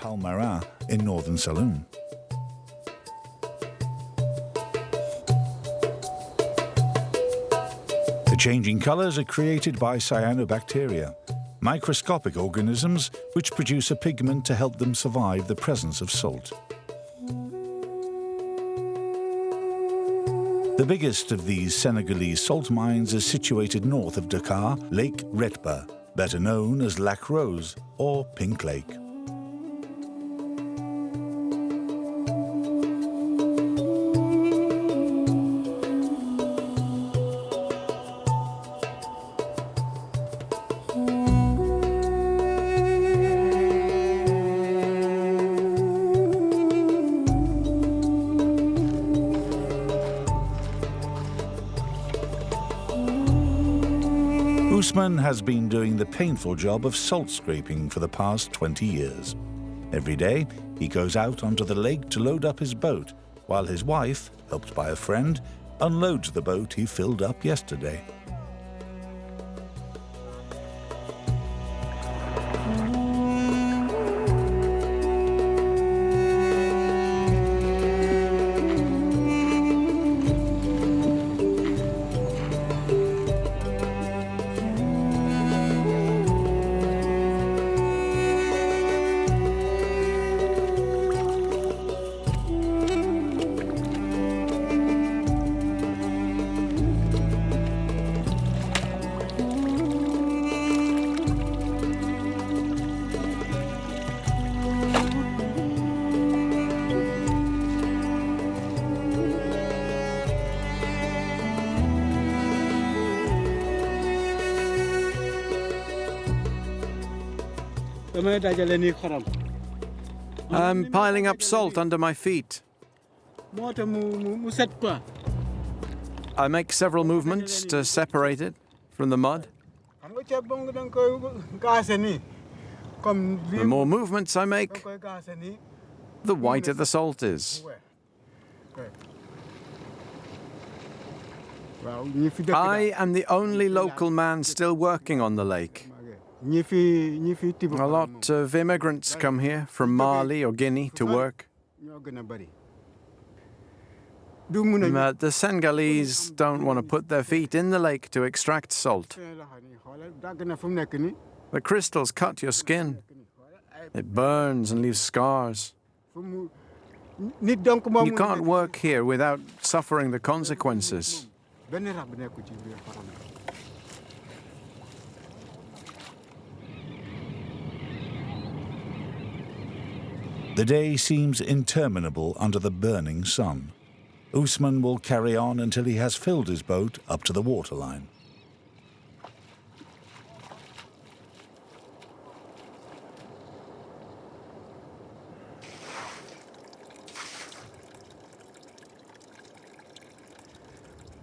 Palmarin in northern Saloum. The changing colours are created by cyanobacteria, microscopic organisms which produce a pigment to help them survive the presence of salt. The biggest of these Senegalese salt mines is situated north of Dakar, Lake Retba, better known as Lac Rose or Pink Lake. Ousmane has been doing the painful job of salt scraping for the past 20 years. Every day, he goes out onto the lake to load up his boat, while his wife, helped by a friend, unloads the boat he filled up yesterday. I'm piling up salt under my feet. I make several movements to separate it from the mud. The more movements I make, the whiter the salt is. I am the only local man still working on the lake. A lot of immigrants come here from Mali or Guinea to work. But the Senegalese don't want to put their feet in the lake to extract salt. The crystals cut your skin. It burns and leaves scars. You can't work here without suffering the consequences. The day seems interminable under the burning sun. Ousmane will carry on until he has filled his boat up to the waterline.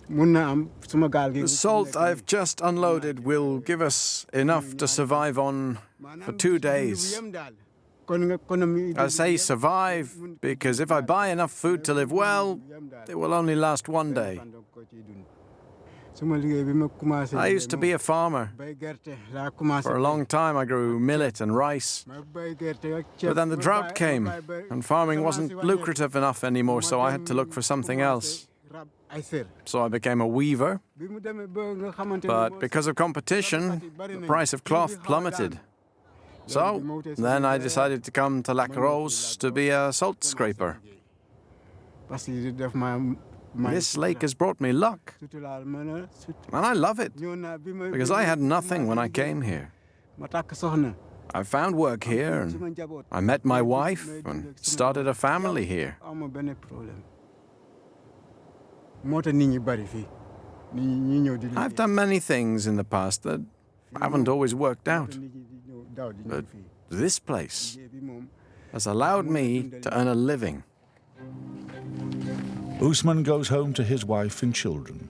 The salt I've just unloaded will give us enough to survive on for 2 days. I say survive because if I buy enough food to live well, it will only last 1 day. I used to be a farmer. For a long time I grew millet and rice. But then the drought came and farming wasn't lucrative enough anymore, so I had to look for something else. So I became a weaver. But because of competition, the price of cloth plummeted. So then I decided to come to Lac Rose to be a salt scraper. This lake has brought me luck, and I love it, because I had nothing when I came here. I found work here, and I met my wife, and started a family here. I've done many things in the past that haven't always worked out. But this place has allowed me to earn a living. Ousmane goes home to his wife and children.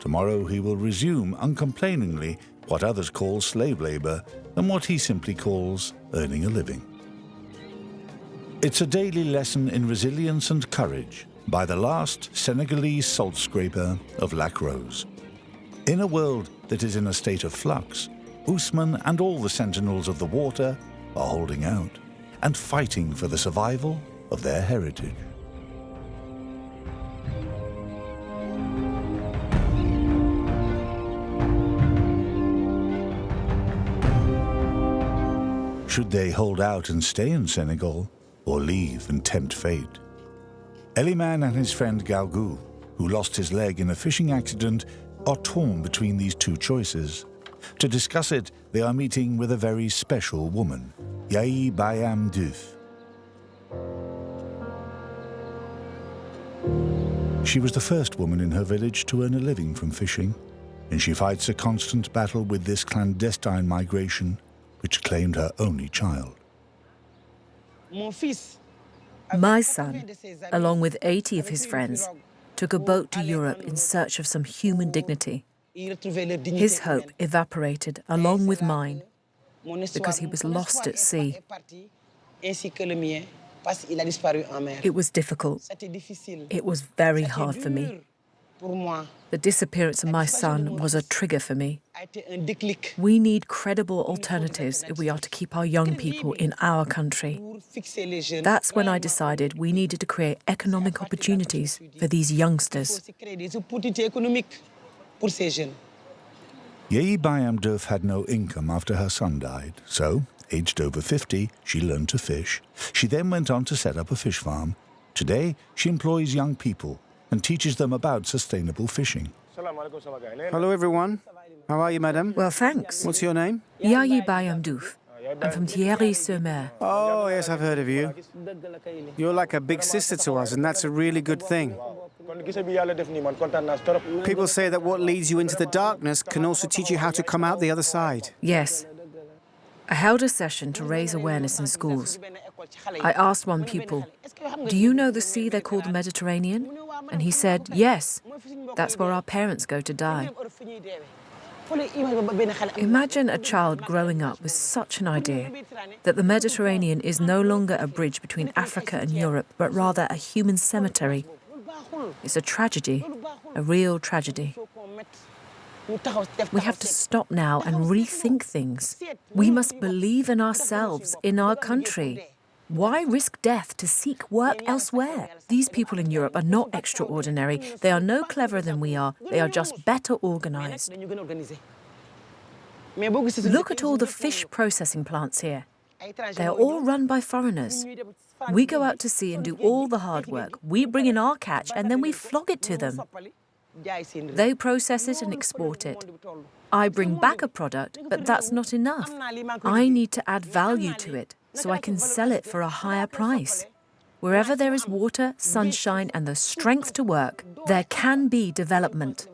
Tomorrow he will resume uncomplainingly what others call slave labor and what he simply calls earning a living. It's a daily lesson in resilience and courage by the last Senegalese salt scraper of Lac Rose. In a world that is in a state of flux, Ousmane and all the sentinels of the water are holding out. and fighting for the survival of their heritage. Should they hold out and stay in Senegal, or leave and tempt fate? Eliman and his friend Galgou, who lost his leg in a fishing accident, are torn between these two choices. To discuss it, they are meeting with a very special woman, Yayi Bayam Diouf. She was the first woman in her village to earn a living from fishing, and she fights a constant battle with this clandestine migration, which claimed her only child. My son, along with 80 of his friends, took a boat to Europe in search of some human dignity. His hope evaporated along with mine because he was lost at sea. It was difficult. It was very hard for me. The disappearance of my son was a trigger for me. We need credible alternatives if we are to keep our young people in our country. That's when I decided we needed to create economic opportunities for these youngsters. Yayi Bayam Diouf had no income after her son died, so, aged over 50, she learned to fish. She then went on to set up a fish farm. Today, she employs young people and teaches them about sustainable fishing. Hello, everyone. How are you, madam? Well, thanks. What's your name? Yayi Bayam Diouf. I'm from Thierry-sur-Mer. Oh, yes, I've heard of you. You're like a big sister to us, and that's a really good thing. People say that what leads you into the darkness can also teach you how to come out the other side. Yes. I held a session to raise awareness in schools. I asked one pupil, "Do you know the sea they call the Mediterranean?" And he said, "Yes, that's where our parents go to die." Imagine a child growing up with such an idea that the Mediterranean is no longer a bridge between Africa and Europe, but rather a human cemetery. It's a tragedy, a real tragedy. We have to stop now and rethink things. We must believe in ourselves, in our country. Why risk death to seek work elsewhere? These people in Europe are not extraordinary. They are no cleverer than we are. They are just better organized. Look at all the fish processing plants here. They are all run by foreigners. We go out to sea and do all the hard work. We bring in our catch and then we flog it to them. They process it and export it. I bring back a product, but that's not enough. I need to add value to it so I can sell it for a higher price. Wherever there is water, sunshine, and the strength to work, there can be development.